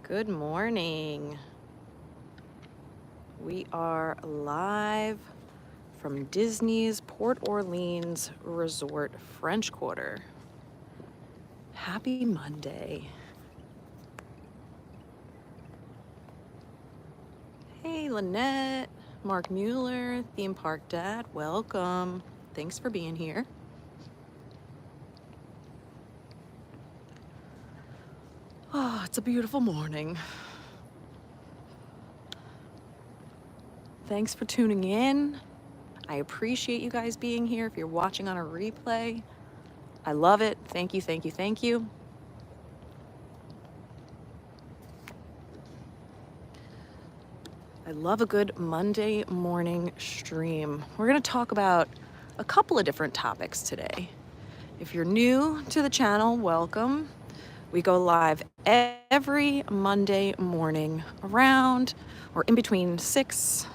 Good morning. We are live from Disney's Port Orleans Resort French Quarter. Happy Monday. Hey, Lynette, Mark Mueller, Theme Park Dad, welcome. Thanks for being here. Oh, it's a beautiful morning. Thanks for tuning in. I appreciate you guys being here. If you're watching on a replay, I love it. Thank you, thank you, thank you. I love a good Monday morning stream. We're going to talk about a couple of different topics today. If you're new to the channel, welcome. We go live every Monday morning around or in between 6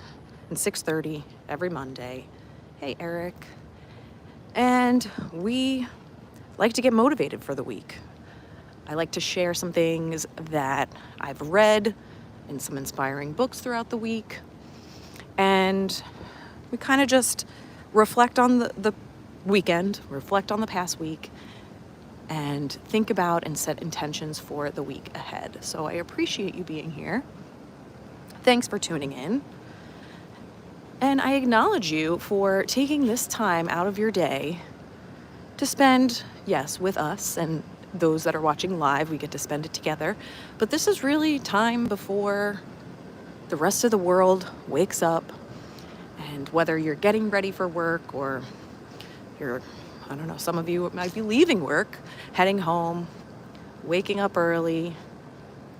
and 6:30 every Monday. Hey, Eric. And we like to get motivated for the week. I like to share some things that I've read in some inspiring books throughout the week. And we kind of just reflect on the weekend, reflect on the past week, and think about and set intentions for the week ahead. So I appreciate you being here. Thanks for tuning in. And I acknowledge you for taking this time out of your day to spend, yes, with us and those that are watching live. We get to spend it together. But this is really time before the rest of the world wakes up. And whether you're getting ready for work or you're, I don't know, some of you might be leaving work, heading home, waking up early,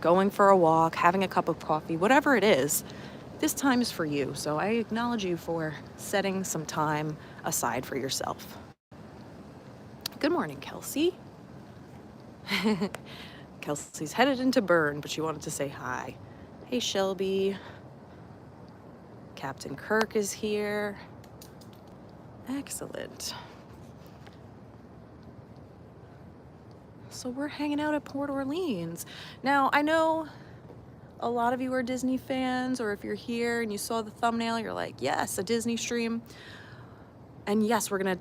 going for a walk, having a cup of coffee, whatever it is, this time is for you. So I acknowledge you for setting some time aside for yourself. Good morning, Kelsey. Kelsey's headed into Bern, but she wanted to say hi. Hey, Shelby. Captain Kirk is here. Excellent. So we're hanging out at Port Orleans. Now, I know a lot of you are Disney fans, or if you're here and you saw the thumbnail, you're like, yes, a Disney stream. And yes, we're gonna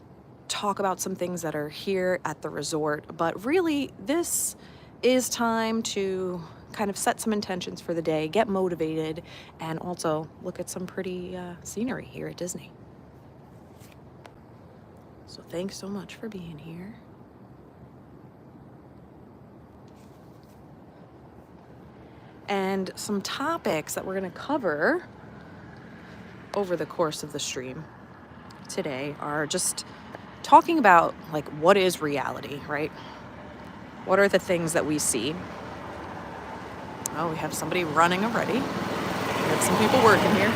talk about some things that are here at the resort, but really this is time to kind of set some intentions for the day, get motivated, and also look at some pretty scenery here at Disney. So thanks so much for being here. And some topics that we're going to cover over the course of the stream today are just talking about, like, what is reality, right? What are the things that we see? Oh, we have somebody running already. We have some people working here.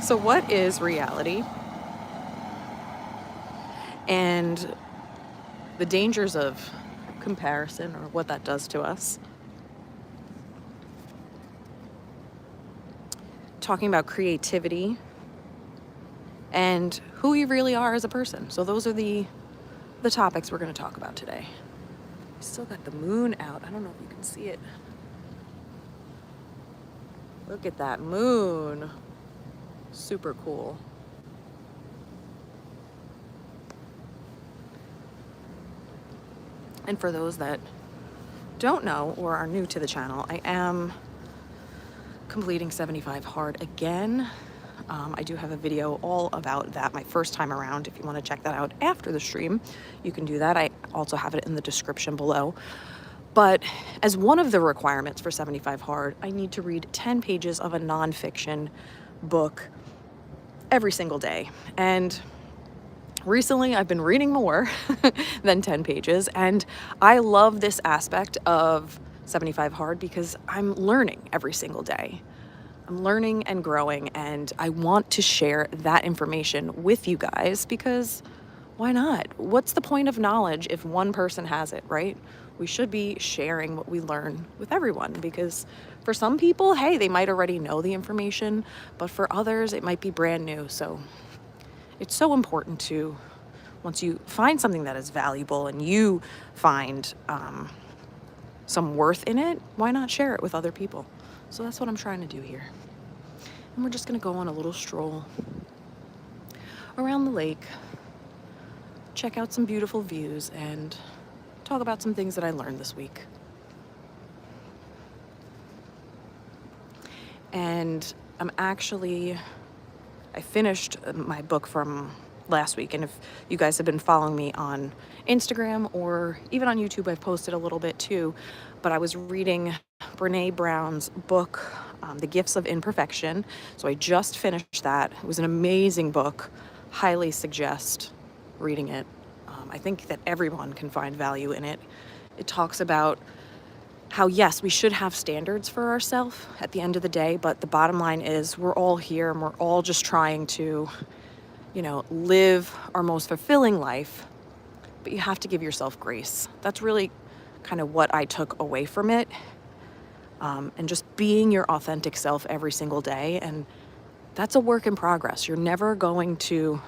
So what is reality? And the dangers of comparison, or what that does to us. Talking about creativity and who you really are as a person. So those are the topics we're going to talk about today. Still got the moon out. I don't know if you can see it. Look at that moon. Super cool. And for those that don't know or are new to the channel, I am completing 75 hard again. I do have a video all about that my first time around. If you want to check that out after the stream, you can do that. I also have it in the description below. But as one of the requirements for 75 hard, I need to read 10 pages of a nonfiction book every single day. And recently I've been reading more than 10 pages, and I love this aspect of 75 hard because I'm learning every single day. I'm learning and growing, and I want to share that information with you guys because why not? What's the point of knowledge if one person has it, right? We should be sharing what we learn with everyone because for some people, hey, they might already know the information, but for others, it might be brand new. So it's so important to, once you find something that is valuable and you find some worth in it, why not share it with other people? So that's what I'm trying to do here. And we're just gonna go on a little stroll around the lake, check out some beautiful views, and talk about some things that I learned this week. And I finished my book from last week, and if you guys have been following me on Instagram or even on YouTube, I've posted a little bit too, but I was reading Brene Brown's book, The Gifts of Imperfection. So I just finished that. It was an amazing book. Highly suggest reading it. I think that everyone can find value in it. It talks about how, yes, we should have standards for ourselves at the end of the day, but the bottom line is we're all here and we're all just trying to, live our most fulfilling life, but you have to give yourself grace. That's really kind of what I took away from it. And just being your authentic self every single day. And that's a work in progress. You're never going to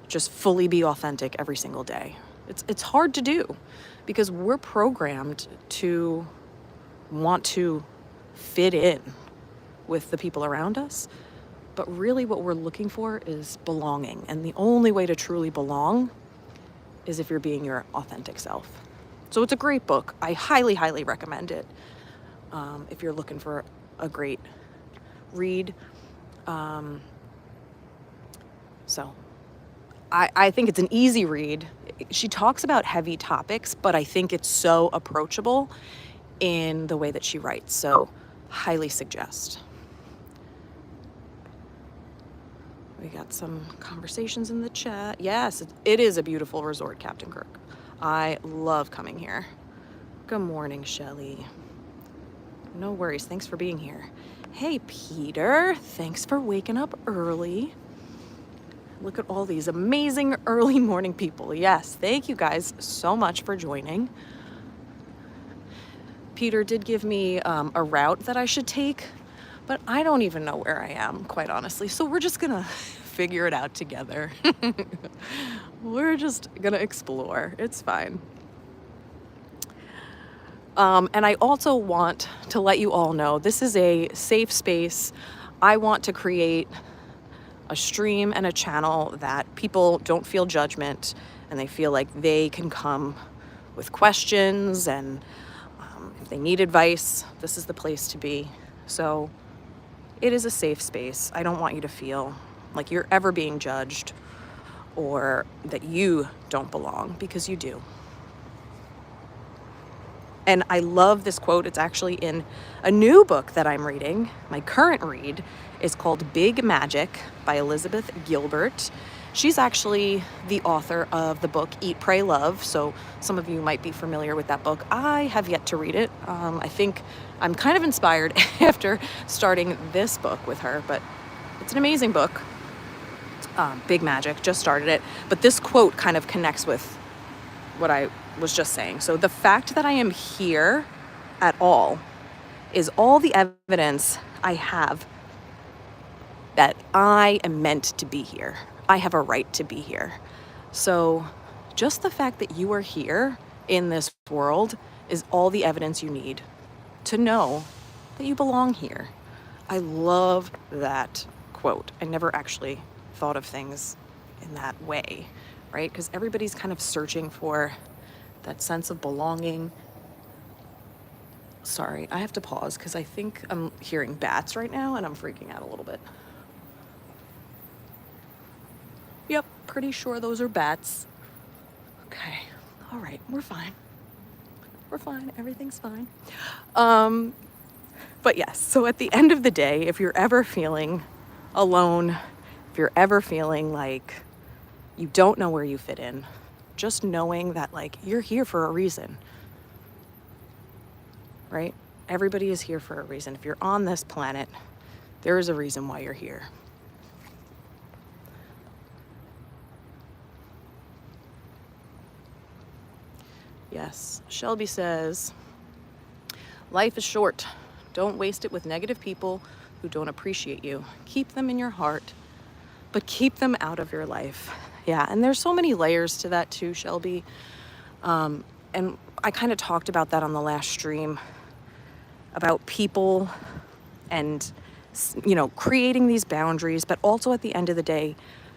just fully be authentic every single day. It's hard to do because we're programmed to want to fit in with the people around us. But really what we're looking for is belonging. And the only way to truly belong is if you're being your authentic self. So it's a great book. I highly, highly recommend it if you're looking for a great read. So I think it's an easy read. She talks about heavy topics, but I think it's so approachable in the way that she writes. So highly suggest. We got some conversations in the chat. Yes, it is a beautiful resort, Captain Kirk. I love coming here. Good morning, Shelly. No worries. Thanks for being here. Hey, Peter. Thanks for waking up early. Look at all these amazing early morning people. Yes, thank you guys so much for joining. Peter did give me a route that I should take, but I don't even know where I am, quite honestly. So we're just gonna figure it out together. We're just gonna explore. It's fine. And I also want to let you all know this is a safe space. I want to create a stream and a channel that people don't feel judgment and they feel like they can come with questions, and if they need advice, this is the place to be. So it is a safe space. I don't want you to feel like you're ever being judged or that you don't belong, because you do. And I love this quote. It's actually in a new book that I'm reading. My current read is called Big Magic by Elizabeth Gilbert. She's actually the author of the book Eat, Pray, Love. So some of you might be familiar with that book. I have yet to read it. I think I'm kind of inspired after starting this book with her, but it's an amazing book. Big Magic, just started it. But this quote kind of connects with what I was just saying. So the fact that I am here at all is all the evidence I have that I am meant to be here. I have a right to be here. So just the fact that you are here in this world is all the evidence you need to know that you belong here. I love that quote. I never actually thought of things in that way, right? Because everybody's kind of searching for that sense of belonging. Sorry, I have to pause because I think I'm hearing bats right now and I'm freaking out a little bit. Yep, pretty sure those are bats. Okay, all right, we're fine. We're fine, everything's fine. But yes, so at the end of the day, if you're ever feeling alone, if you're ever feeling like you don't know where you fit in, just knowing that like you're here for a reason, right? Everybody is here for a reason. If you're on this planet, there is a reason why you're here. Yes, Shelby says, life is short. Don't waste it with negative people who don't appreciate you. Keep them in your heart, but keep them out of your life. Yeah, and there's so many layers to that too, Shelby. And I kind of talked about that on the last stream, about people and, creating these boundaries, but also at the end of the day,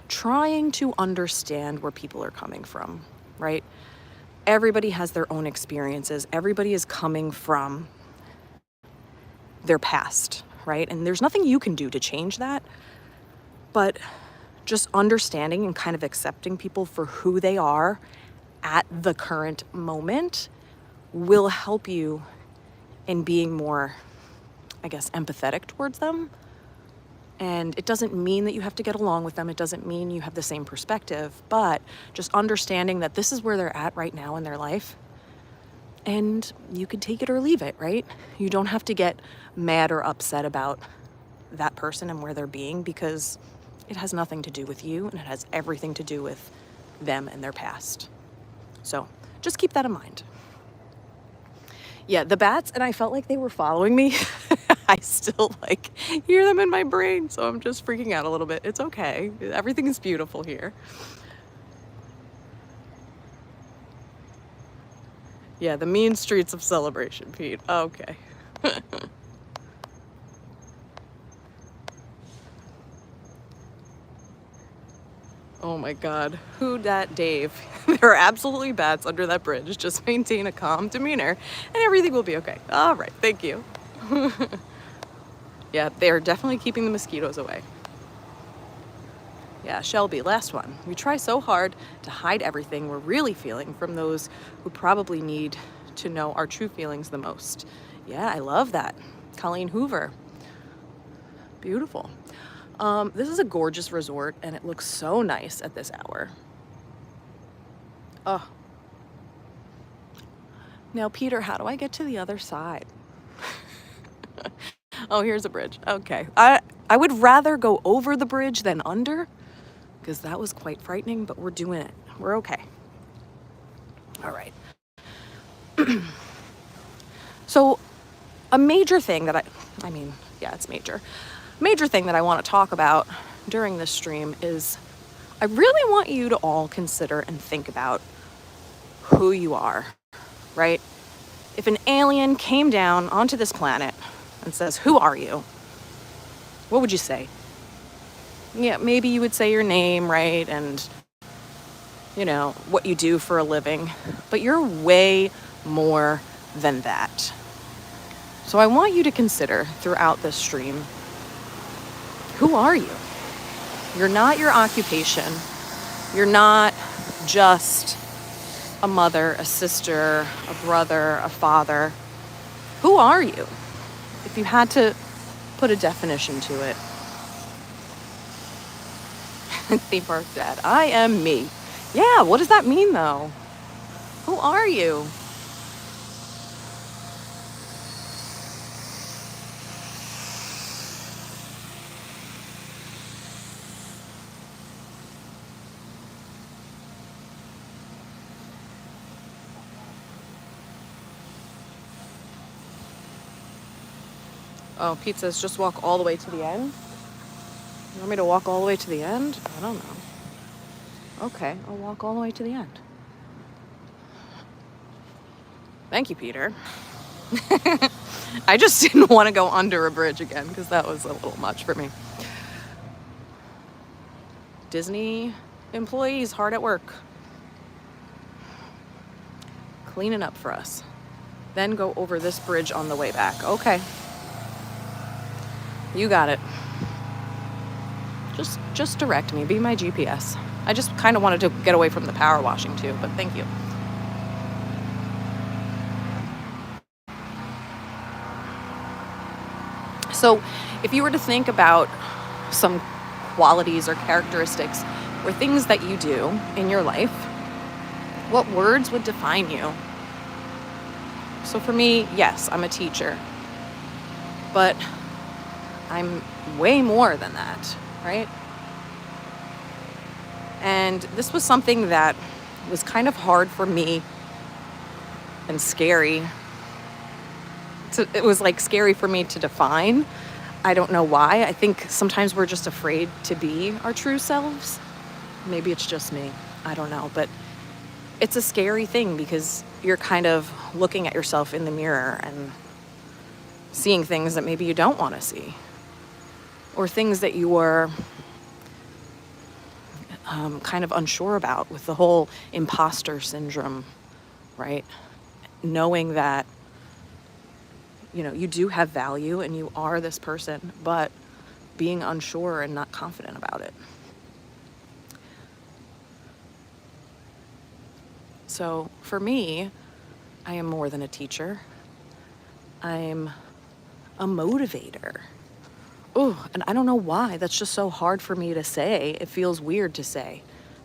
trying to understand where people are coming from, right? Everybody has their own experiences. Everybody is coming from their past, right? And there's nothing you can do to change that, but just understanding and kind of accepting people for who they are at the current moment will help you in being more, I guess, empathetic towards them. And it doesn't mean that you have to get along with them. It doesn't mean you have the same perspective, but just understanding that this is where they're at right now in their life. And you could take it or leave it, right? You don't have to get mad or upset about that person and where they're being, because it has nothing to do with you and it has everything to do with them and their past. So just keep that in mind. Yeah, the bats, and I felt like they were following me. I still hear them in my brain, so I'm just freaking out a little bit. It's okay. Everything is beautiful here. Yeah, the mean streets of Celebration, Pete. Okay. Oh my God, who dat Dave? There are absolutely bats under that bridge. Just maintain a calm demeanor and everything will be okay. All right, thank you. Yeah, they're definitely keeping the mosquitoes away. Yeah, Shelby, last one. We try so hard to hide everything we're really feeling from those who probably need to know our true feelings the most. Yeah, I love that. Colleen Hoover. Beautiful. This is a gorgeous resort and it looks so nice at this hour. Oh. Now, Peter, how do I get to the other side? Oh, here's a bridge. Okay. I would rather go over the bridge than under, because that was quite frightening, but we're doing it. We're okay. All right. So a major thing that it's major. Major thing that I want to talk about during this stream is I really want you to all consider and think about who you are, right? If an alien came down onto this planet and says, "Who are you?" What would you say? Yeah, maybe you would say your name, right? And, what you do for a living. But you're way more than that. So I want you to consider throughout this stream, who are you? You're not your occupation. You're not just a mother, a sister, a brother, a father. Who are you? If you had to put a definition to it. Theme park dad. I am me. Yeah, what does that mean though? Who are you? Oh, Pete says just walk all the way to the end. You want me to walk all the way to the end? I don't know. Okay, I'll walk all the way to the end. Thank you, Peter. I just didn't want to go under a bridge again because that was a little much for me. Disney employees hard at work. Cleaning up for us. Then go over this bridge on the way back. Okay. You got it. Just direct me. Be my GPS. I just kind of wanted to get away from the power washing too, but thank you. So if you were to think about some qualities or characteristics or things that you do in your life, what words would define you? So for me, yes, I'm a teacher, but I'm way more than that, right? And this was something that was kind of hard for me and scary. It was scary for me to define. I don't know why. I think sometimes we're just afraid to be our true selves. Maybe it's just me. I don't know. But it's a scary thing because you're kind of looking at yourself in the mirror and seeing things that maybe you don't want to see, or things that you were kind of unsure about with the whole imposter syndrome, right? Knowing that, you do have value and you are this person, but being unsure and not confident about it. So for me, I am more than a teacher. I'm a motivator. Oh, and I don't know why. That's just so hard for me to say. It feels weird to say,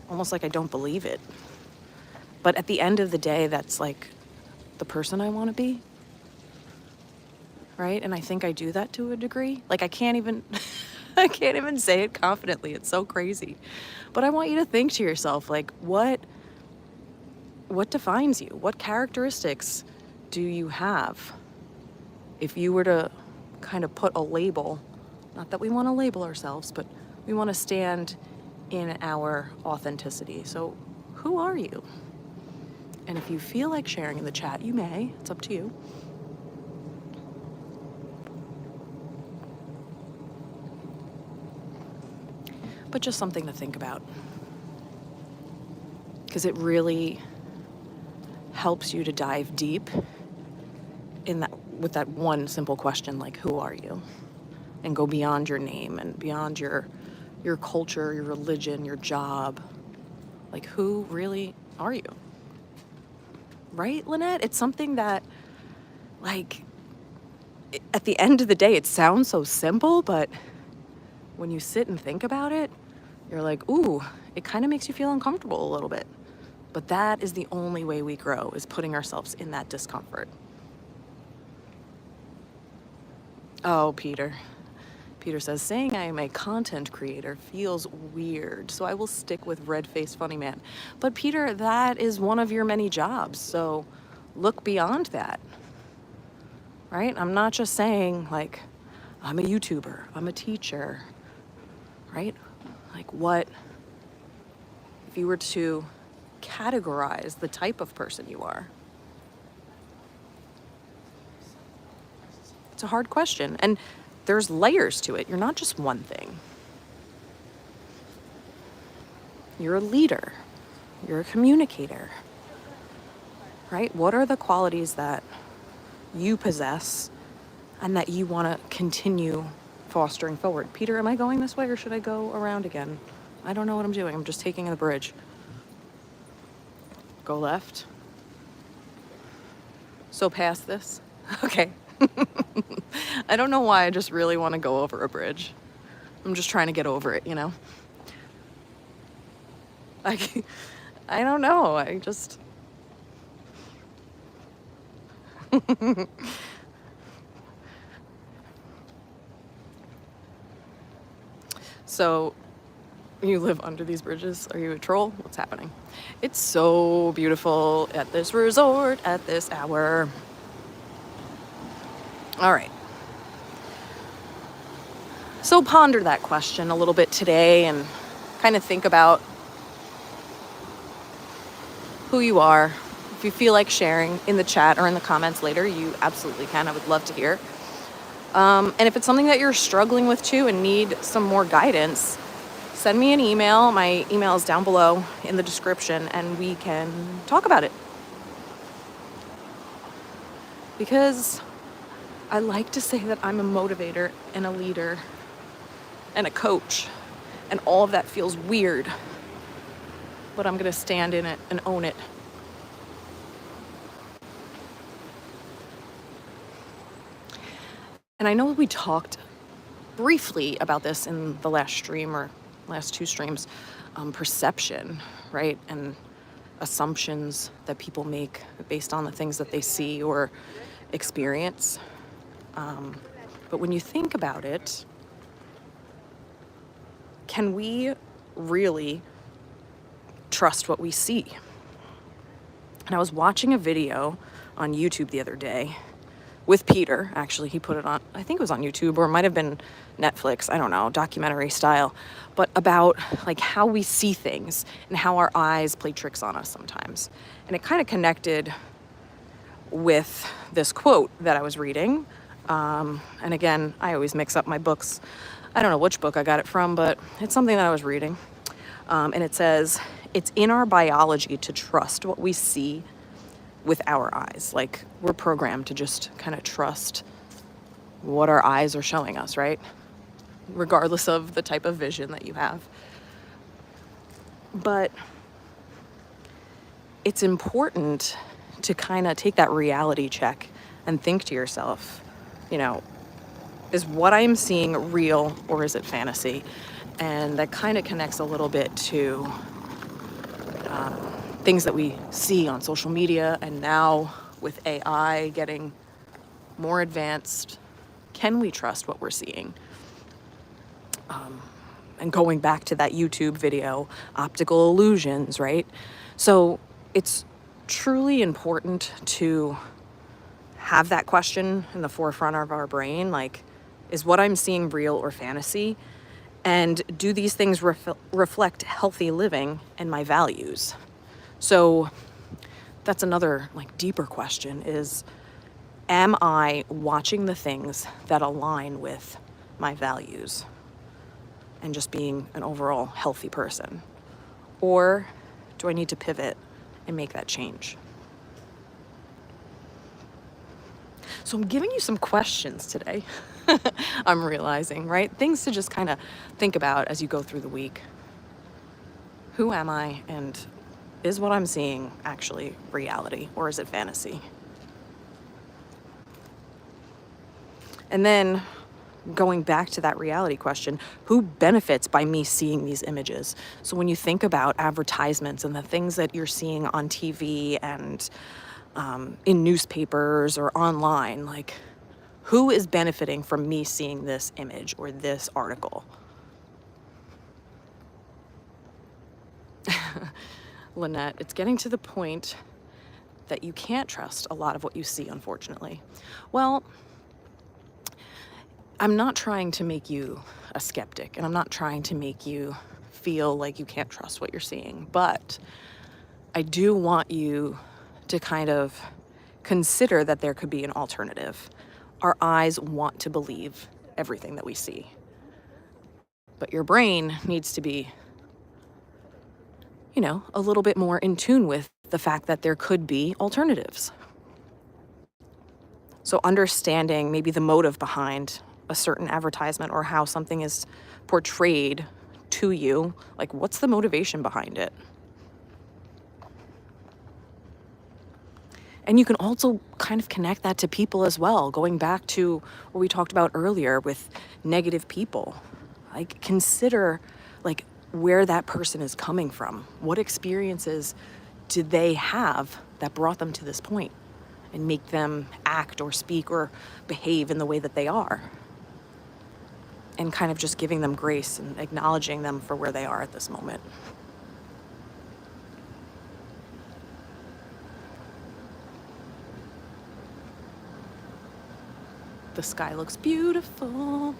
almost like I don't believe it. But at the end of the day, that's like the person I want to be. Right? And I think I do that to a degree. Like I can't even say it confidently. It's so crazy. But I want you to think to yourself, like, what defines you? What characteristics do you have? If you were to kind of put a label, not that we want to label ourselves, but we want to stand in our authenticity. So who are you? And if you feel like sharing in the chat, you may. It's up to you. But just something to think about. Because it really helps you to dive deep in that with that one simple question, like, who are you? And go beyond your name and beyond your culture, your religion, your job. Like, who really are you? Right, Lynette? It's something that, like, at the end of the day, it sounds so simple, but when you sit and think about it, you're like, ooh, it kind of makes you feel uncomfortable a little bit. But that is the only way we grow, is putting ourselves in that discomfort. Oh, Peter. Peter says, saying I am a content creator feels weird, so I will stick with red-faced funny man. But Peter, that is one of your many jobs, so look beyond that, right? I'm not just saying, like, I'm a YouTuber, I'm a teacher, right? Like, what, if you were to categorize the type of person you are? It's a hard question, and there's layers to it. You're not just one thing. You're a leader. You're a communicator, right? What are the qualities that you possess and that you want to continue fostering forward? Peter, am I going this way or should I go around again? I don't know what I'm doing. I'm just taking the bridge. Go left. So past this? Okay. I don't know why I just really want to go over a bridge. I'm just trying to get over it, I don't know. I just... So, you live under these bridges? Are you a troll? What's happening? It's so beautiful at this resort at this hour. All right. So ponder that question a little bit today and kind of think about who you are. If you feel like sharing in the chat or in the comments later, you absolutely can. I would love to hear. And if it's something that you're struggling with too and need some more guidance, send me an email. My email is down below in the description and we can talk about it. Because I like to say that I'm a motivator and a leader and a coach, and all of that feels weird, but I'm gonna stand in it and own it. And I know we talked briefly about this in the last stream or last two streams, perception, right? And assumptions that people make based on the things that they see or experience. But when you think about it, can we really trust what we see? And I was watching a video on YouTube the other day with Peter. Actually, he put it on, I think it was on YouTube, or it might have been Netflix, I don't know, documentary style, but about like how we see things and how our eyes play tricks on us sometimes. And it kind of connected with this quote that I was reading. And again, I always mix up my books. I don't know which book I got it from, but it's something that I was reading. And it says, it's in our biology to trust what we see with our eyes. Like, we're programmed to just kind of trust what our eyes are showing us, right? Regardless of the type of vision that you have. But it's important to kind of take that reality check and think to yourself, you know, is what I'm seeing real or is it fantasy? And that kind of connects a little bit to things that we see on social media, and now with AI getting more advanced, can we trust what we're seeing? And going back to that YouTube video, optical illusions, right? So it's truly important to have that question in the forefront of our brain, like, is what I'm seeing real or fantasy? And do these things reflect healthy living and my values? So that's another like deeper question is, am I watching the things that align with my values and just being an overall healthy person? Or do I need to pivot and make that change? So I'm giving you some questions today. I'm realizing, right? Things to just kind of think about as you go through the week. Who am I, and is what I'm seeing actually reality, or is it fantasy? And then going back to that reality question, who benefits by me seeing these images? So when you think about advertisements and the things that you're seeing on TV and in newspapers or online, like, who is benefiting from me seeing this image or this article? Lynette, it's getting to the point that you can't trust a lot of what you see, unfortunately. Well, I'm not trying to make you a skeptic, and I'm not trying to make you feel like you can't trust what you're seeing, but I do want you to kind of consider that there could be an alternative. Our eyes want to believe everything that we see, but your brain needs to be, you know, a little bit more in tune with the fact that there could be alternatives. So understanding maybe the motive behind a certain advertisement or how something is portrayed to you, like, what's the motivation behind it? And you can also kind of connect that to people as well, going back to what we talked about earlier with negative people. Like, consider, like, where that person is coming from. What experiences did they have that brought them to this point and make them act or speak or behave in the way that they are? And kind of just giving them grace and acknowledging them for where they are at this moment. The sky looks beautiful.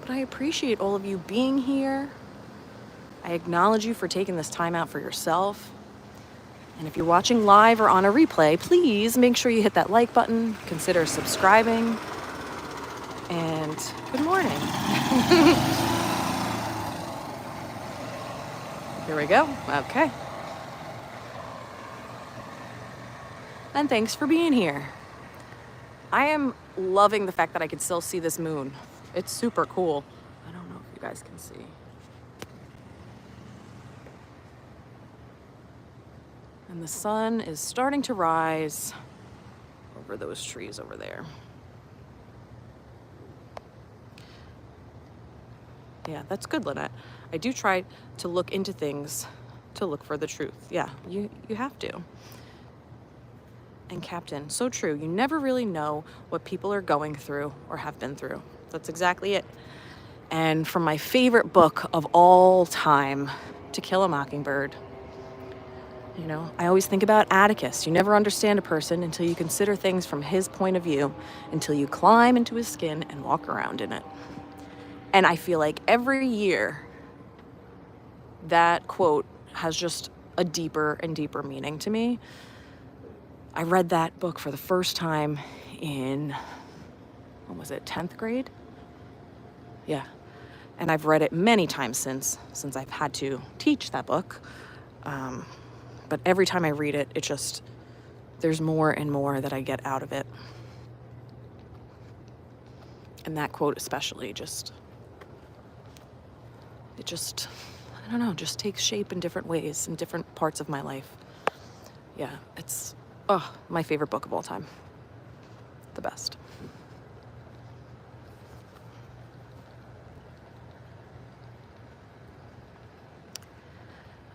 But I appreciate all of you being here. I acknowledge you for taking this time out for yourself. And if you're watching live or on a replay, please make sure you hit that like button, consider subscribing, and good morning. Here we go. Okay. And thanks for being here. I am loving the fact that I can still see this moon. It's super cool. I don't know if you guys can see. And the sun is starting to rise over those trees over there. Yeah, that's good, Lynette. I do try to look into things to look for the truth. Yeah, you have to. And Captain, so true. You never really know what people are going through or have been through. That's exactly it. And from my favorite book of all time, To Kill a Mockingbird, You know, I always think about Atticus. You never understand a person until you consider things from his point of view, until you climb into his skin and walk around in it. And I feel like every year that quote has just a deeper and deeper meaning to me. I read that book for the first time in, when was it, 10th grade? Yeah. And I've read it many times since I've had to teach that book. But every time I read it, there's more and more that I get out of it. And that quote especially I don't know, just takes shape in different ways in different parts of my life. Yeah, it's, my favorite book of all time. The best.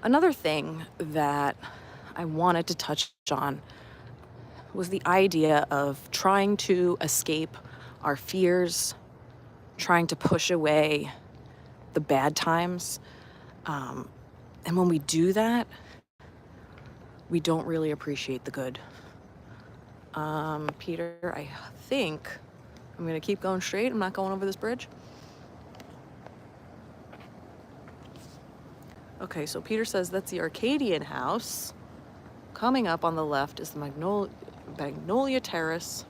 Another thing that I wanted to touch on was the idea of trying to escape our fears, trying to push away the bad times. And when we do that, we don't really appreciate the good. Peter, I think I'm gonna keep going straight. I'm not going over this bridge. Okay, so Peter says that's the Arcadian house. Coming up on the left is the Magnolia Terrace.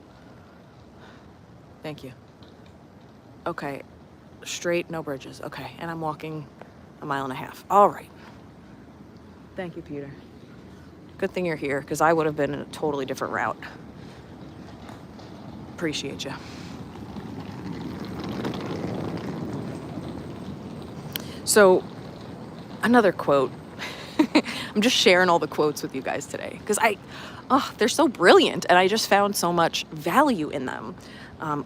Thank you. Okay, straight, no bridges. Okay, and I'm walking 1.5 miles. All right. Thank you, Peter. Good thing you're here, because I would have been in a totally different route. Appreciate you. So, another quote. I'm just sharing all the quotes with you guys today, because they're so brilliant, and I just found so much value in them.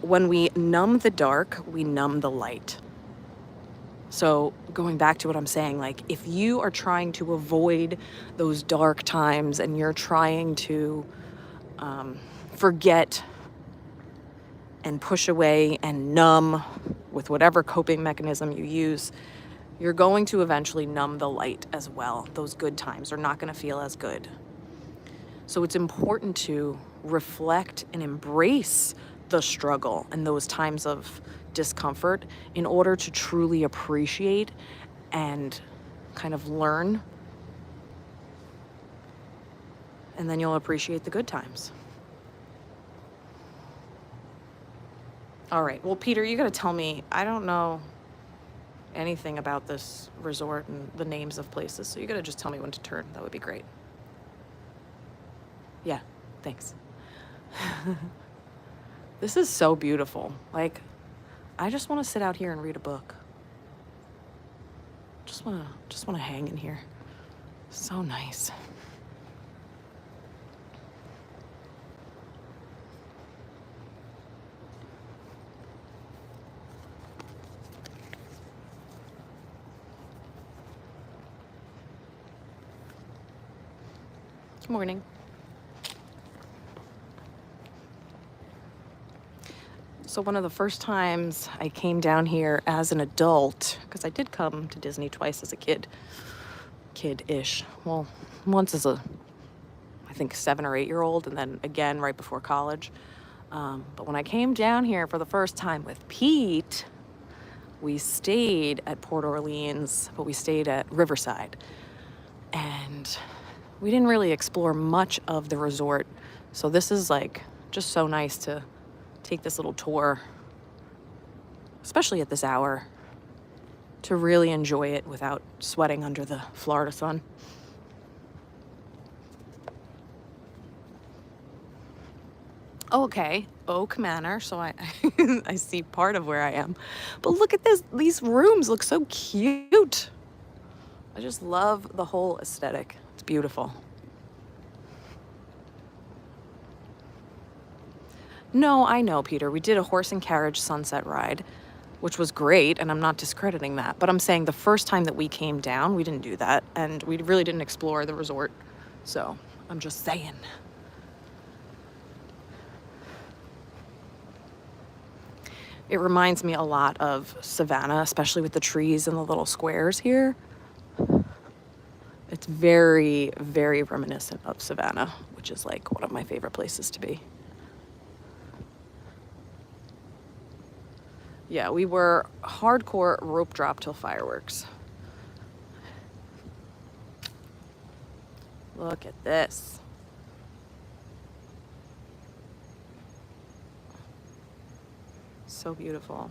When we numb the dark, we numb the light. So going back to what I'm saying, like, if you are trying to avoid those dark times and you're trying to forget and push away and numb with whatever coping mechanism you use, you're going to eventually numb the light as well. Those good times are not going to feel as good. So it's important to reflect and embrace the struggle and those times of discomfort in order to truly appreciate and kind of learn. And then you'll appreciate the good times. All right. Well, Peter, you got to tell me, I don't know anything about this resort and the names of places, so you got to just tell me when to turn. That would be great. Yeah, thanks. This is so beautiful. Like, I just want to sit out here and read a book. Just want to hang in here. So nice. Good morning. So one of the first times I came down here as an adult, because I did come to Disney twice as a kid-ish. Well, once as I think 7 or 8 year old, and then again right before college. But when I came down here for the first time with Pete, we stayed at Port Orleans, but we stayed at Riverside. And we didn't really explore much of the resort. So this is like just so nice to take this little tour, especially at this hour, to really enjoy it without sweating under the Florida sun. Okay, Oak Manor, so I I see part of where I am. But look at this, these rooms look so cute. I just love the whole aesthetic. It's beautiful. No, I know, Peter. We did a horse and carriage sunset ride, which was great, and I'm not discrediting that. But I'm saying the first time that we came down, we didn't do that, and we really didn't explore the resort. So I'm just saying. It reminds me a lot of Savannah, especially with the trees and the little squares here. It's very, very reminiscent of Savannah, which is like one of my favorite places to be. Yeah, we were hardcore rope drop till fireworks. Look at this. So beautiful.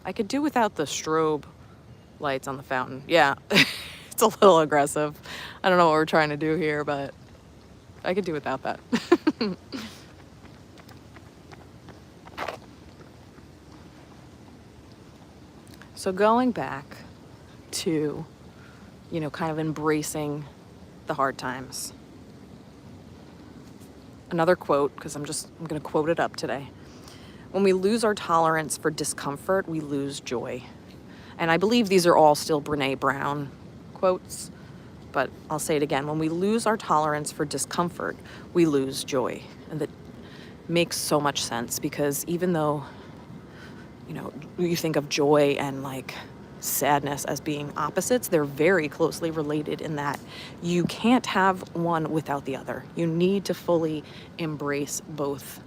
I could do without the strobe lights on the fountain. Yeah, it's a little aggressive. I don't know what we're trying to do here, but I could do without that. So going back to, kind of embracing the hard times. Another quote, because I'm going to quote it up today. When we lose our tolerance for discomfort, we lose joy. And I believe these are all still Brené Brown quotes, but I'll say it again. When we lose our tolerance for discomfort, we lose joy. And that makes so much sense, because even though, you think of joy and like sadness as being opposites, they're very closely related in that you can't have one without the other. You need to fully embrace both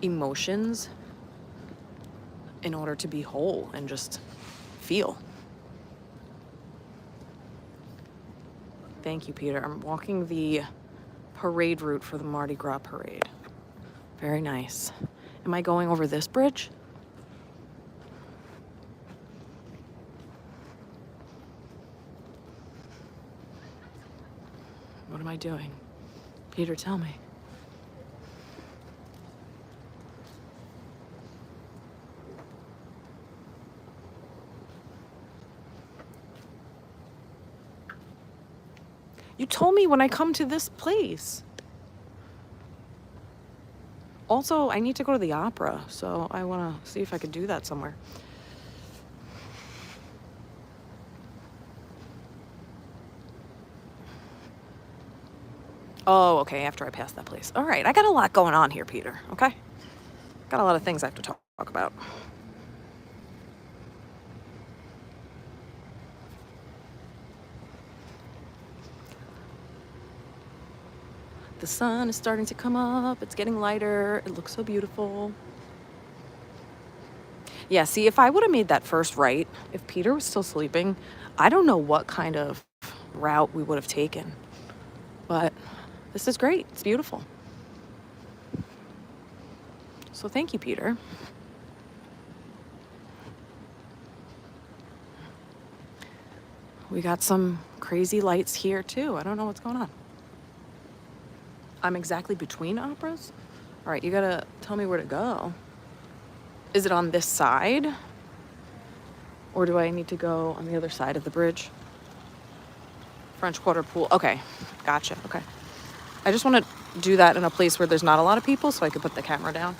emotions in order to be whole and just feel. Thank you, Peter. I'm walking the parade route for the Mardi Gras parade. Very nice. Am I going over this bridge? What am I doing? Peter, tell me. You told me when I come to this place. Also, I need to go to the opera, so I want to see if I could do that somewhere. Oh, okay, after I pass that place. All right, I got a lot going on here, Peter, okay? Got a lot of things I have to talk about. The sun is starting to come up. It's getting lighter. It looks so beautiful. Yeah, see, if I would have made that first right, if Peter was still sleeping, I don't know what kind of route we would have taken. But this is great. It's beautiful. So thank you, Peter. We got some crazy lights here, too. I don't know what's going on. I'm exactly between operas? All right, you gotta tell me where to go. Is it on this side? Or do I need to go on the other side of the bridge? French Quarter Pool. Okay, gotcha. Okay. I just want to do that in a place where there's not a lot of people so I can put the camera down.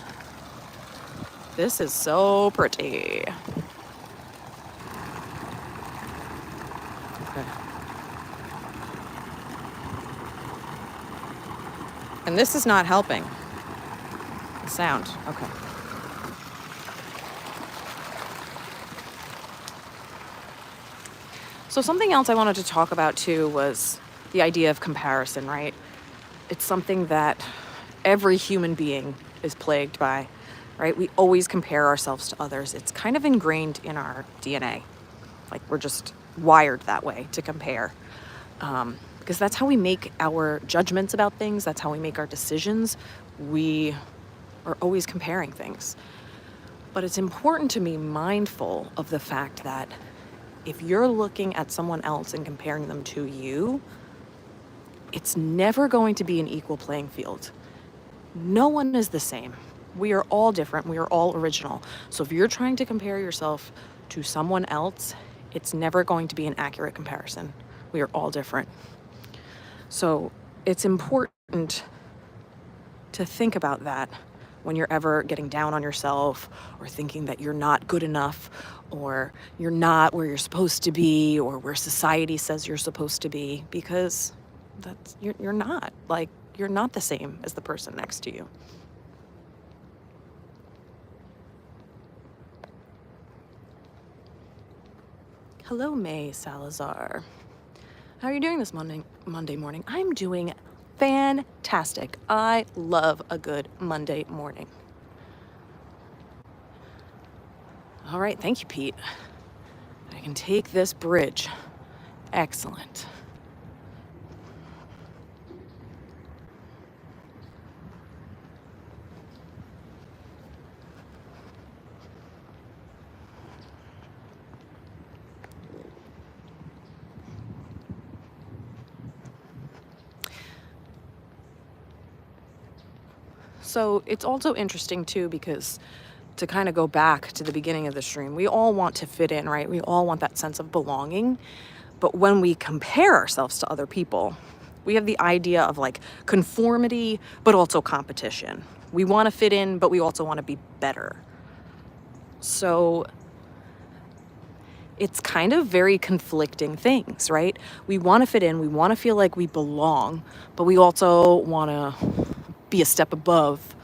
This is so pretty. Okay. And this is not helping. The sound. Okay. So something else I wanted to talk about too was the idea of comparison, right? It's something that every human being is plagued by, right? We always compare ourselves to others. It's kind of ingrained in our DNA. Like we're just wired that way to compare. Because that's how we make our judgments about things. That's how we make our decisions. We are always comparing things. But it's important to be mindful of the fact that if you're looking at someone else and comparing them to you, it's never going to be an equal playing field. No one is the same. We are all different. We are all original. So if you're trying to compare yourself to someone else, it's never going to be an accurate comparison. We are all different. So it's important to think about that when you're ever getting down on yourself or thinking that you're not good enough or you're not where you're supposed to be or where society says you're supposed to be, because you're not. Like, you're not the same as the person next to you. Hello, May Salazar. How are you doing this Monday morning? I'm doing fantastic. I love a good Monday morning. All right, thank you, Pete. I can take this bridge. Excellent. So it's also interesting too, because to kind of go back to the beginning of the stream, we all want to fit in, right? We all want that sense of belonging. But when we compare ourselves to other people, we have the idea of like conformity, but also competition. We want to fit in, but we also want to be better. So it's kind of very conflicting things, right? We want to fit in, we want to feel like we belong, but we also want to be a step above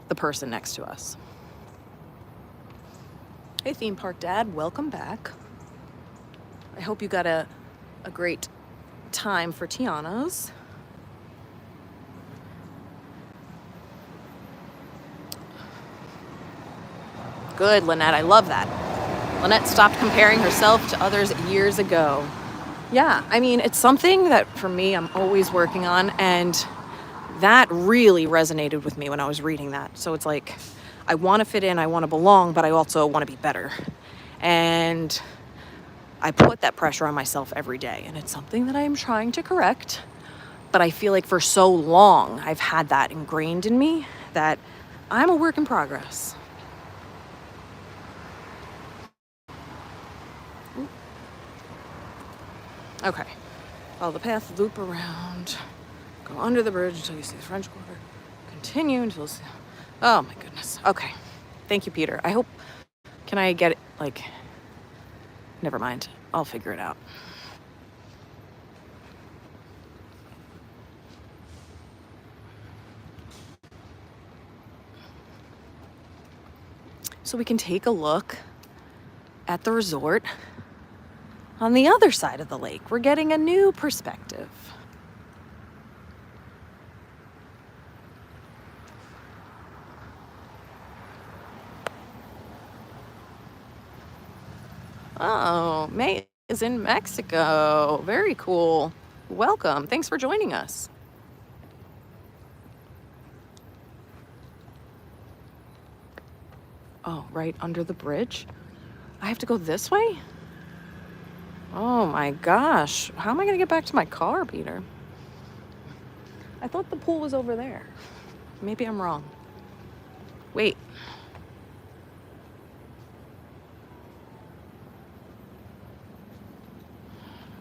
the person next to us. Hey, Theme Park Dad, welcome back. I hope you got a great time for Tiana's. Good, Lynette, I love that. Lynette stopped comparing herself to others years ago. Yeah, I mean, it's something that for me, I'm always working on, and that really resonated with me when I was reading that. So it's like, I want to fit in, I want to belong, but I also want to be better. And I put that pressure on myself every day, and it's something that I am trying to correct. But I feel like for so long, I've had that ingrained in me that I'm a work in progress. Okay, follow the path, loop around, go under the bridge until you see the French Quarter, continue until, oh my goodness. Okay, thank you, Peter. I hope, can I get it, like, never mind, I'll figure it out. So we can take a look at the resort on the other side of the lake. We're getting a new perspective. Oh, May is in Mexico. Very cool. Welcome. Thanks for joining us. Oh, right under the bridge? I have to go this way? Oh my gosh. How am I going to get back to my car, Peter? I thought the pool was over there. Maybe I'm wrong. Wait.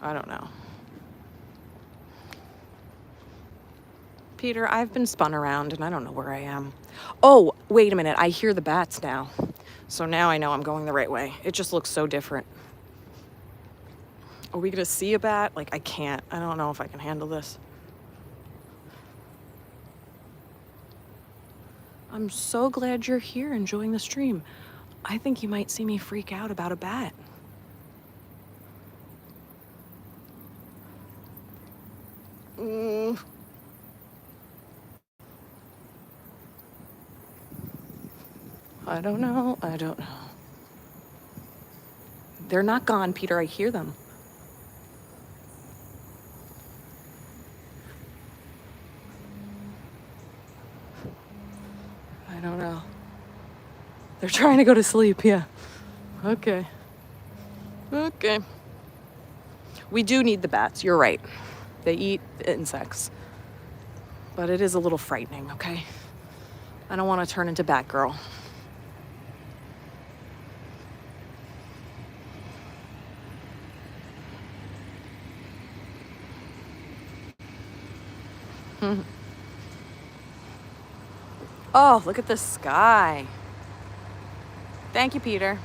I don't know. Peter, I've been spun around and I don't know where I am. Oh, wait a minute. I hear the bats now. So now I know I'm going the right way. It just looks so different. Are we gonna see a bat? Like, I can't. I don't know if I can handle this. I'm so glad you're here enjoying the stream. I think you might see me freak out about a bat. I don't know. I don't know. They're not gone, Peter. I hear them. I don't know. They're trying to go to sleep, yeah. Okay. Okay. We do need the bats. You're right. They eat insects. But it is a little frightening, okay? I don't want to turn into Batgirl. Oh, look at the sky. Thank you, Peter.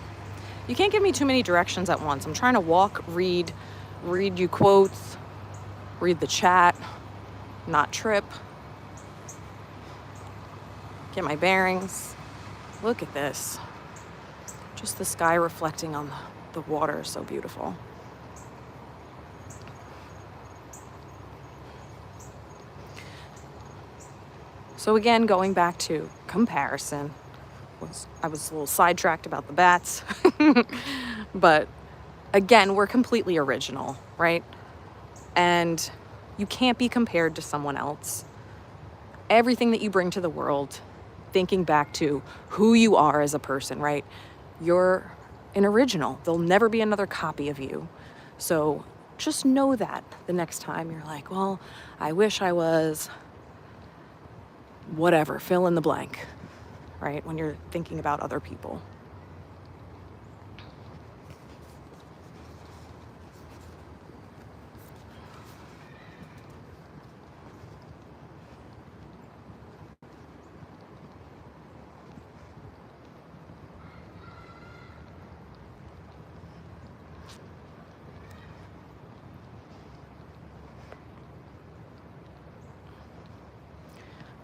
You can't give me too many directions at once. I'm trying to walk, read you quotes, read the chat, not trip, get my bearings. Look at this. Just the sky reflecting on the the water is so beautiful. So again, going back to comparison, I was a little sidetracked about the bats, but again, we're completely original, right? And you can't be compared to someone else. Everything that you bring to the world, thinking back to who you are as a person, right? You're an original. There'll never be another copy of you. So just know that the next time you're like, well, I wish I was whatever, fill in the blank, right? When you're thinking about other people.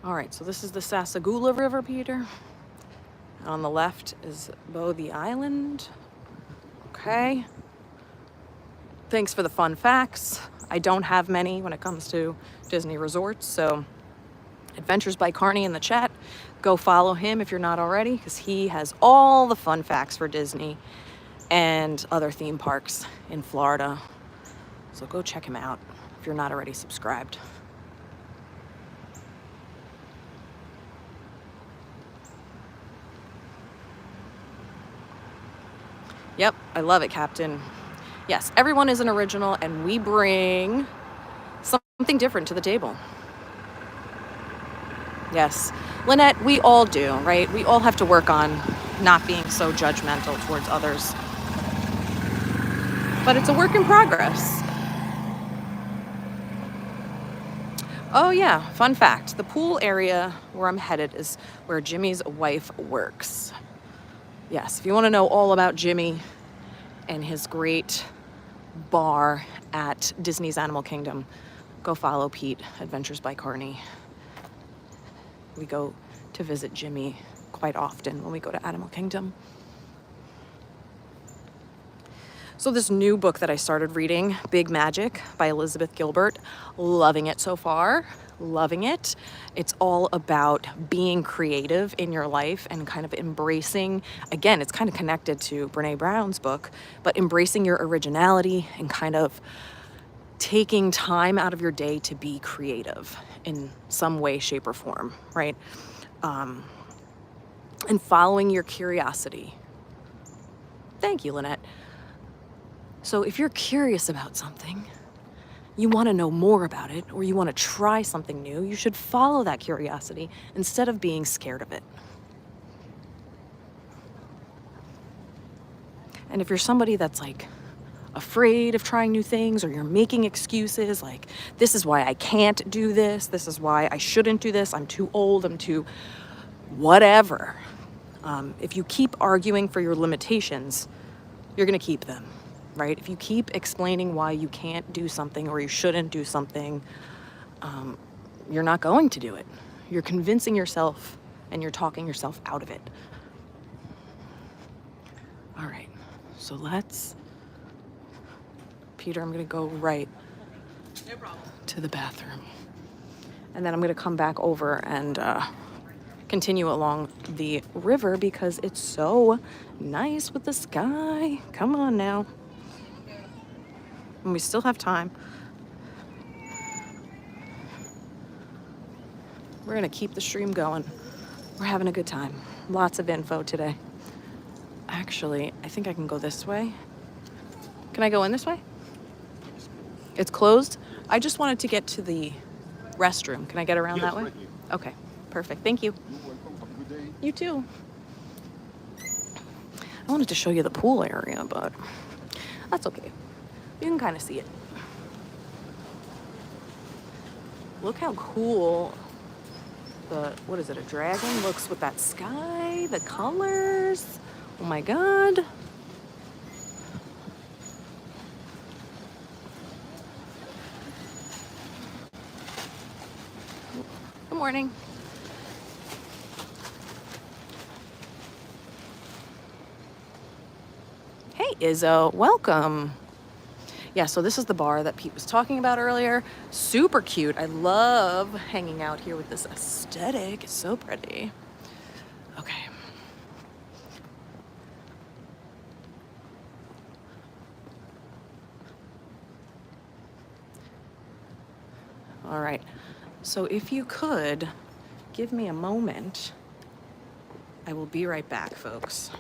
All right, so this is the Sassagoula River, Peter. On the left is Bodhi Island. Okay. Thanks for the fun facts. I don't have many when it comes to Disney resorts, so Adventures by Carney in the chat. Go follow him if you're not already, because he has all the fun facts for Disney and other theme parks in Florida. So go check him out if you're not already subscribed. Yep, I love it, Captain. Yes, everyone is an original, and we bring something different to the table. Yes, Lynette, we all do, right? We all have to work on not being so judgmental towards others. But it's a work in progress. Oh yeah, fun fact. The pool area where I'm headed is where Jimmy's wife works. Yes, if you want to know all about Jimmy and his great bar at Disney's Animal Kingdom, go follow Pete, Adventures by Carney. We go to visit Jimmy quite often when we go to Animal Kingdom. So this new book that I started reading, Big Magic by Elizabeth Gilbert, loving it so far. Loving it. It's all about being creative in your life and kind of embracing, again, it's kind of connected to Brene Brown's book, but embracing your originality and kind of taking time out of your day to be creative in some way, shape, or form, right? And following your curiosity. Thank you, Lynette. So if you're curious about something, you want to know more about it, or you want to try something new, you should follow that curiosity instead of being scared of it. And if you're somebody that's like afraid of trying new things, or you're making excuses like, this is why I can't do this, this is why I shouldn't do this, I'm too old, I'm too whatever. If you keep arguing for your limitations, you're going to keep them. Right? If you keep explaining why you can't do something or you shouldn't do something, you're not going to do it. You're convincing yourself and you're talking yourself out of it. All right, so Peter, I'm going to go right to the bathroom. And then I'm going to come back over and continue along the river because it's so nice with the sky. Come on now. And we still have time. We're gonna keep the stream going. We're having a good time. Lots of info today. Actually, I think I can go this way. Can I go in this way? It's closed? I just wanted to get to the restroom. Can I get around that way? Right here. Okay, perfect. Thank you. You're welcome. Have a good day. You too. I wanted to show you the pool area, but that's okay. You can kind of see it. Look how cool what is it, a dragon looks with that sky, the colors. Oh my God. Good morning. Hey. Izzo, welcome. Yeah, so this is the bar that Pete was talking about earlier. Super cute. I love hanging out here with this aesthetic. It's so pretty. Okay. All right. So if you could give me a moment, I will be right back, folks.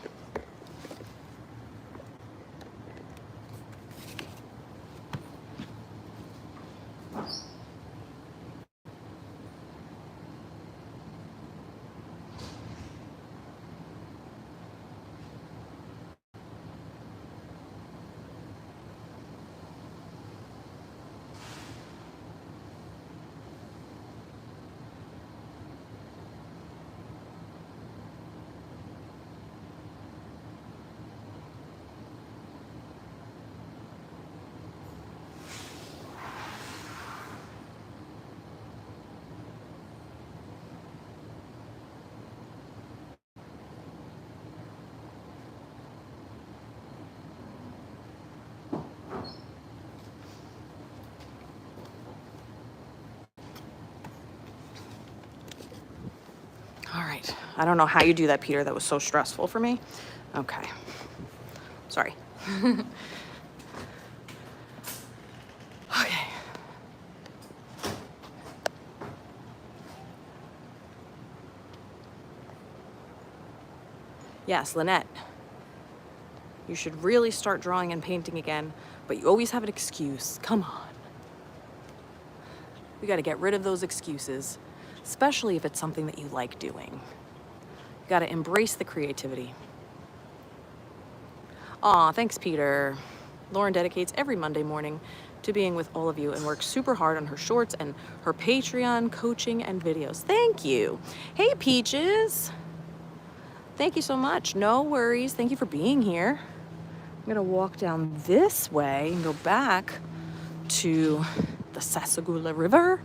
All right. I don't know how you do that, Peter. That was so stressful for me. Okay. Sorry. Okay. Yes, Lynette. You should really start drawing and painting again, but you always have an excuse. Come on. We got to get rid of those excuses, especially if it's something that you like doing. You got to embrace the creativity. Aw, thanks, Peter. Lauren dedicates every Monday morning to being with all of you and works super hard on her shorts and her Patreon coaching and videos. Thank you. Hey, Peaches. Thank you so much. No worries. Thank you for being here. I'm gonna walk down this way and go back to the Sassagoula River.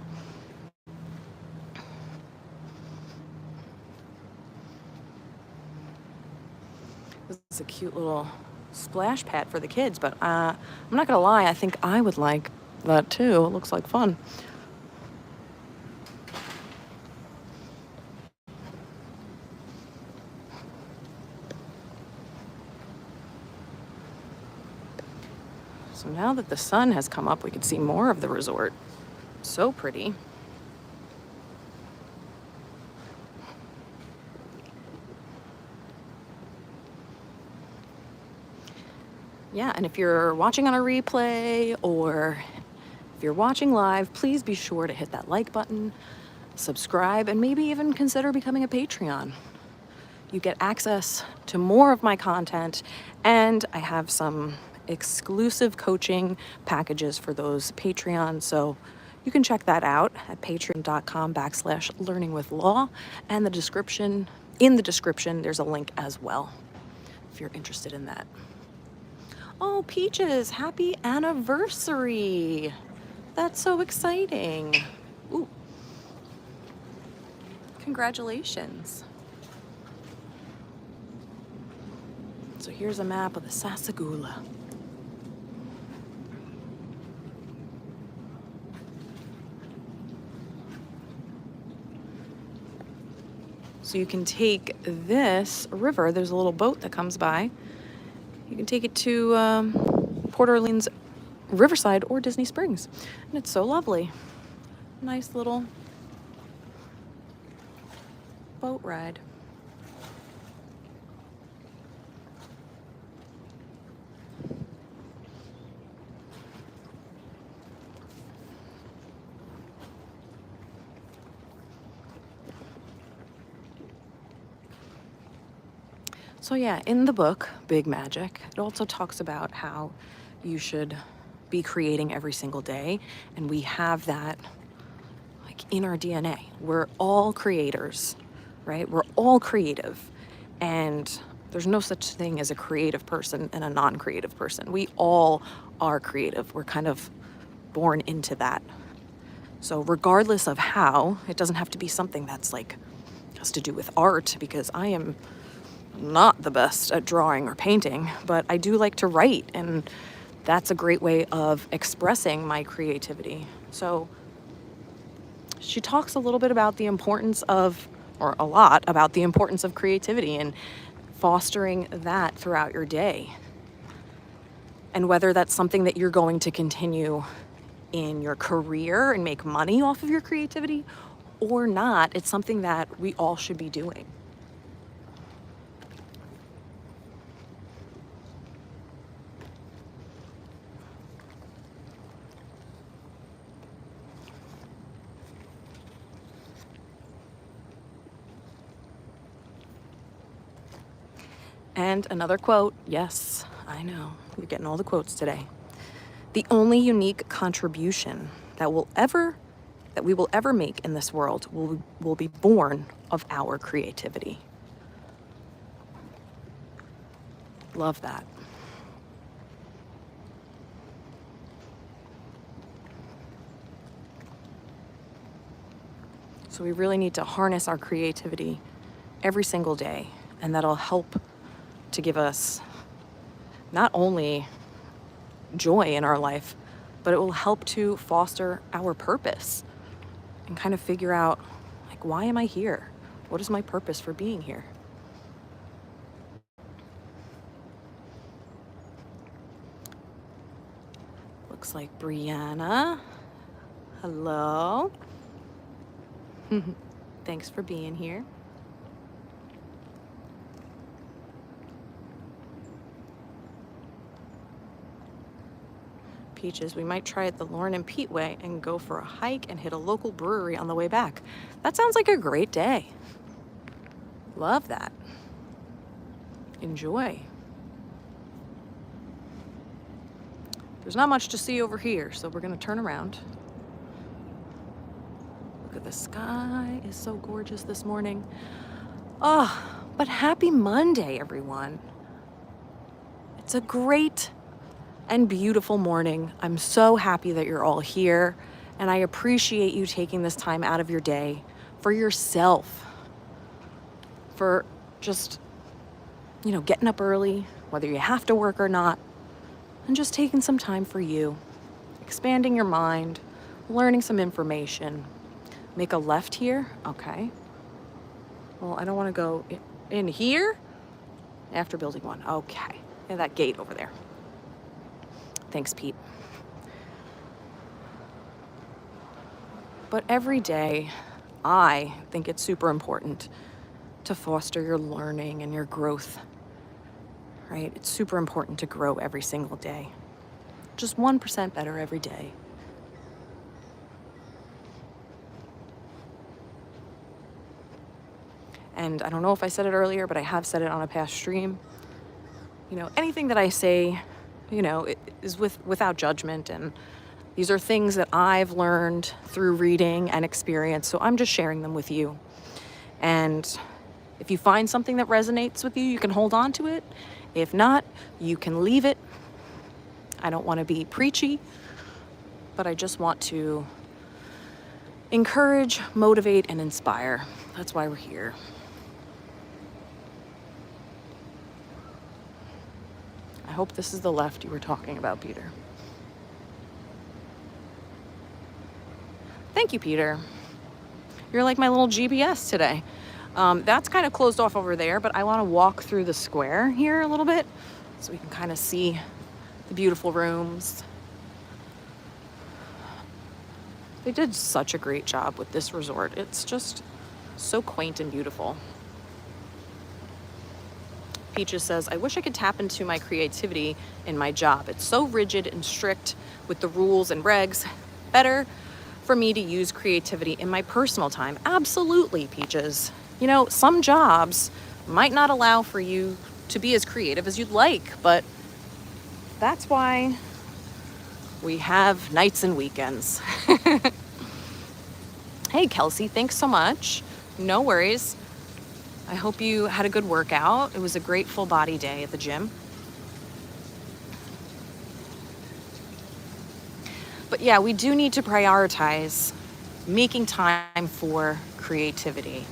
This is a cute little splash pad for the kids, but I'm not gonna lie, I think I would like that too. It looks like fun. So now that the sun has come up, we can see more of the resort. So pretty. Yeah, and if you're watching on a replay or if you're watching live, please be sure to hit that like button, subscribe, and maybe even consider becoming a Patreon. You get access to more of my content, and I have some exclusive coaching packages for those Patreons, so you can check that out at patreon.com/learningwithlaw, and in the description, there's a link as well if you're interested in that. Oh, Peaches, happy anniversary. That's so exciting. Ooh. Congratulations. So here's a map of the Sassagoula. So you can take this river, there's a little boat that comes by. You can take it to Port Orleans, Riverside, or Disney Springs. And it's so lovely. Nice little boat ride. So yeah, in the book, Big Magic, it also talks about how you should be creating every single day. And we have that like in our DNA. We're all creators, right? We're all creative. And there's no such thing as a creative person and a non-creative person. We all are creative. We're kind of born into that. So regardless of how, it doesn't have to be something that's like has to do with art, because I am not the best at drawing or painting, but I do like to write, and that's a great way of expressing my creativity. So she talks a little bit about the importance of, or a lot about the importance of creativity and fostering that throughout your day. And whether that's something that you're going to continue in your career and make money off of your creativity or not, it's something that we all should be doing. And another quote, yes, I know, you're getting all the quotes today. The only unique contribution that we will ever make in this world will be born of our creativity. Love that. So we really need to harness our creativity every single day, and that'll help to give us not only joy in our life, but it will help to foster our purpose and kind of figure out, like, why am I here? What is my purpose for being here? Looks like Brianna. Hello. Thanks for being here. Peaches, we might try it the Lauren and Pete way and go for a hike and hit a local brewery on the way back. That sounds like a great day. Love that. Enjoy. There's not much to see over here, so we're gonna turn around. Look at the sky, is so gorgeous this morning. Oh, but happy Monday, everyone. It's a great and beautiful morning. I'm so happy that you're all here, and I appreciate you taking this time out of your day for yourself, for just, getting up early, whether you have to work or not, and just taking some time for you, expanding your mind, learning some information. Make a left here. Okay. Well, I don't want to go in here after building one. Okay. And that gate over there. Thanks, Pete. But every day, I think it's super important to foster your learning and your growth, right? It's super important to grow every single day. Just 1% better every day. And I don't know if I said it earlier, but I have said it on a past stream. Anything that I say, it is without judgment, and these are things that I've learned through reading and experience, so I'm just sharing them with you. And if you find something that resonates with you, you can hold on to it. If not, you can leave it. I don't want to be preachy, but I just want to encourage, motivate, and inspire. That's why we're here. I hope this is the left you were talking about, Peter. Thank you, Peter. You're like my little GPS today. That's kind of closed off over there, but I want to walk through the square here a little bit so we can kind of see the beautiful rooms. They did such a great job with this resort. It's just so quaint and beautiful. Peaches says, I wish I could tap into my creativity in my job. It's so rigid and strict with the rules and regs. Better for me to use creativity in my personal time. Absolutely, Peaches. Some jobs might not allow for you to be as creative as you'd like, but that's why we have nights and weekends. Hey, Kelsey, thanks so much. No worries. I hope you had a good workout. It was a great full body day at the gym. But yeah, we do need to prioritize making time for creativity.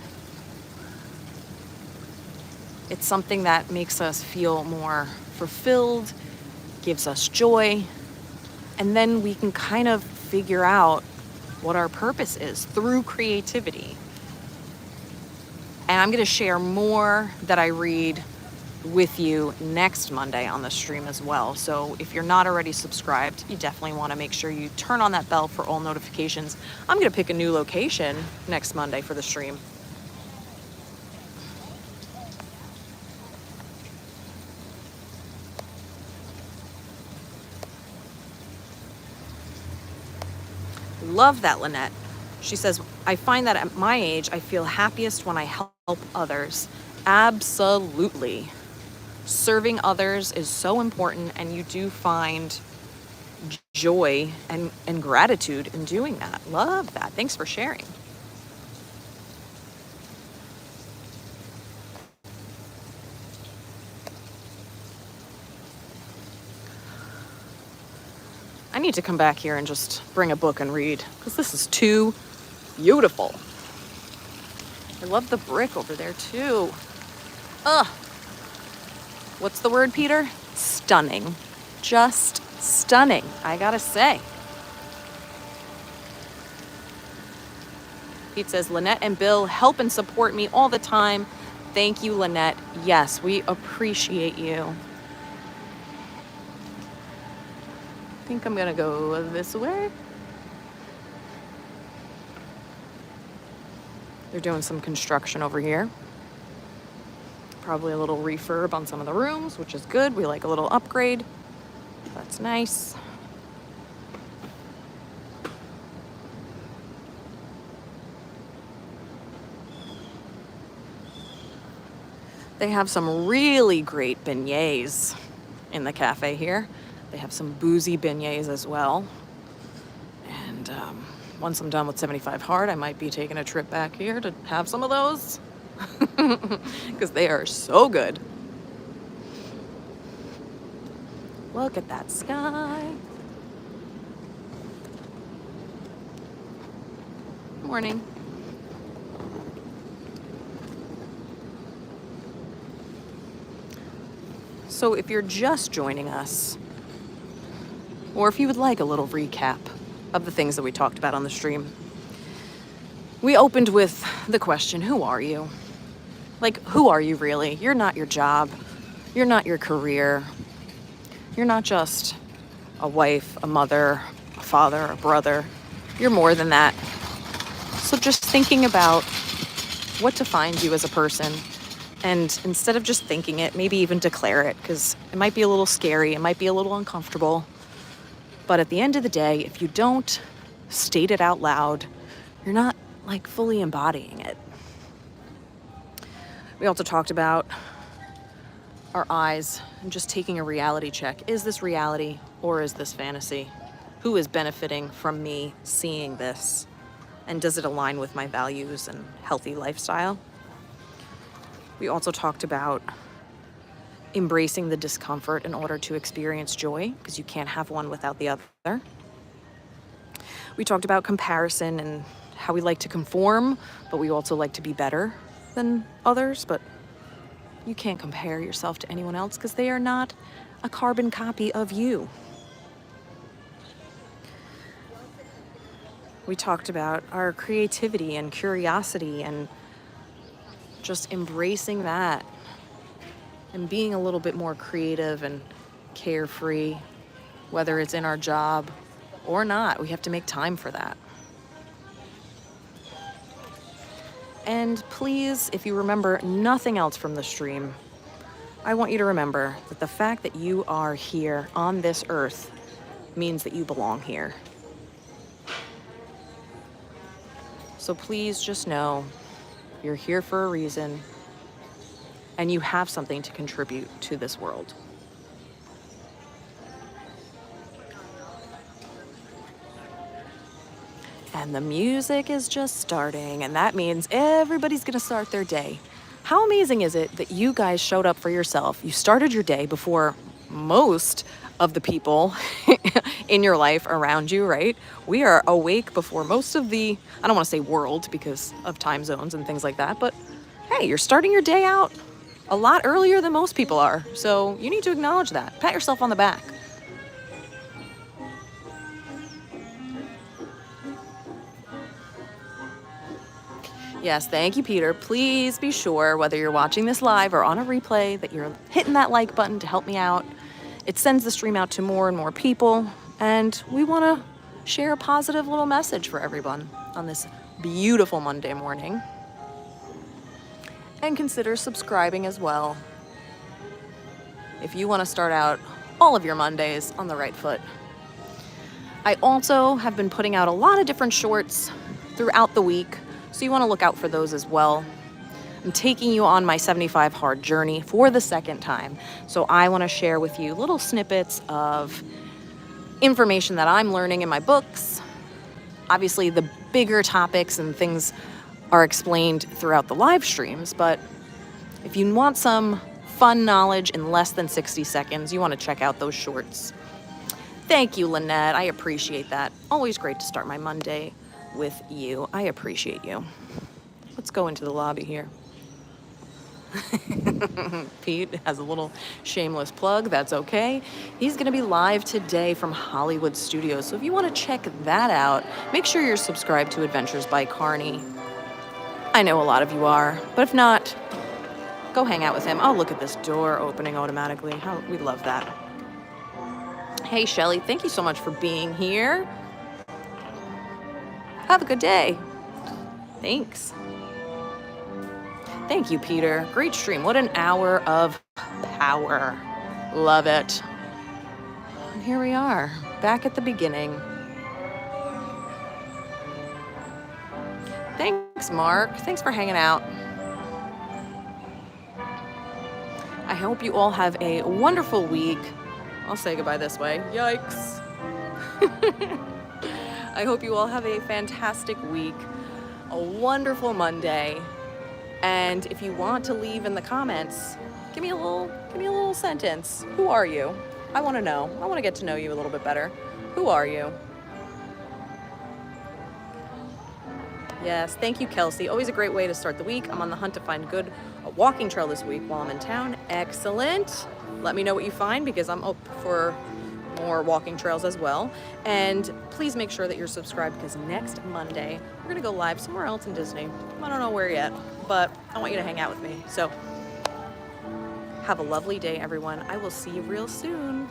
It's something that makes us feel more fulfilled, gives us joy, and then we can kind of figure out what our purpose is through creativity. And I'm going to share more that I read with you next Monday on the stream as well. So if you're not already subscribed, you definitely want to make sure you turn on that bell for all notifications. I'm going to pick a new location next Monday for the stream. Love that, Lynette. She says, I find that at my age, I feel happiest when I help others. Absolutely. Serving others is so important, and you do find joy and gratitude in doing that. Love that. Thanks for sharing. I need to come back here and just bring a book and read, because this is too beautiful. I love the brick over there too. Ugh. What's the word, Peter? Stunning. Just stunning, I gotta say. Pete says, Lynette and Bill help and support me all the time. Thank you, Lynette. Yes, we appreciate you. I think I'm gonna go this way. They're doing some construction over here. Probably a little refurb on some of the rooms, which is good. We like a little upgrade. That's nice. They have some really great beignets in the cafe here. They have some boozy beignets as well. And once I'm done with 75 Hard, I might be taking a trip back here to have some of those. Because they are so good. Look at that sky. Morning. So if you're just joining us, or if you would like a little recap of the things that we talked about on the stream, we opened with the question, who are you? Like, who are you really? You're not your job. You're not your career. You're not just a wife, a mother, a father, a brother. You're more than that. So just thinking about what defines you as a person, and instead of just thinking it, maybe even declare it, because it might be a little scary, it might be a little uncomfortable. But at the end of the day, if you don't state it out loud, you're not like fully embodying it. We also talked about our eyes and just taking a reality check. Is this reality or is this fantasy? Who is benefiting from me seeing this? And does it align with my values and healthy lifestyle? We also talked about embracing the discomfort in order to experience joy, because you can't have one without the other. We talked about comparison and how we like to conform, but we also like to be better than others. But you can't compare yourself to anyone else because they are not a carbon copy of you. We talked about our creativity and curiosity and just embracing that and being a little bit more creative and carefree, whether it's in our job or not. We have to make time for that. And please, if you remember nothing else from the stream, I want you to remember that the fact that you are here on this earth means that you belong here. So please just know you're here for a reason, and you have something to contribute to this world. And the music is just starting, and that means everybody's gonna start their day. How amazing is it that you guys showed up for yourself? You started your day before most of the people in your life around you, right? We are awake before most of the, I don't wanna say world because of time zones and things like that, but hey, you're starting your day out a lot earlier than most people are. So you need to acknowledge that. Pat yourself on the back. Yes, thank you, Peter. Please be sure, whether you're watching this live or on a replay, that you're hitting that like button to help me out. It sends the stream out to more and more people, and we want to share a positive little message for everyone on this beautiful Monday morning. And consider subscribing as well if you want to start out all of your Mondays on the right foot. I also have been putting out a lot of different shorts throughout the week, so you want to look out for those as well. I'm taking you on my 75 hard journey for the second time, so I want to share with you little snippets of information that I'm learning in my books. Obviously, the bigger topics and things are explained throughout the live streams, but if you want some fun knowledge in less than 60 seconds, you want to check out those shorts. Thank you, Lynette. I appreciate that. Always great to start my Monday with you. I appreciate you. Let's go into the lobby here. Pete has a little shameless plug. That's okay. He's going to be live today from Hollywood Studios. So if you want to check that out, make sure you're subscribed to Adventures by Carney. I know a lot of you are, but if not, go hang out with him. Oh, look at this door opening automatically. We love that. Hey, Shelly, thank you so much for being here. Have a good day. Thanks. Thank you, Peter. Great stream. What an hour of power. Love it. And here we are, back at the beginning. Thanks, Mark. Thanks for hanging out. I hope you all have a wonderful week. I'll say goodbye this way. Yikes. I hope you all have a fantastic week, a wonderful Monday. And if you want to leave in the comments, give me a little sentence. Who are you? I want to know. I want to get to know you a little bit better. Who are you? Yes, thank you, Kelsey. Always a great way to start the week. I'm on the hunt to find a walking trail this week while I'm in town. Excellent. Let me know what you find, because I'm up for more walking trails as well. And please make sure that you're subscribed, because next Monday we're gonna go live somewhere else in Disney. I don't know where yet, but I want you to hang out with me. So have a lovely day, everyone. I will see you real soon.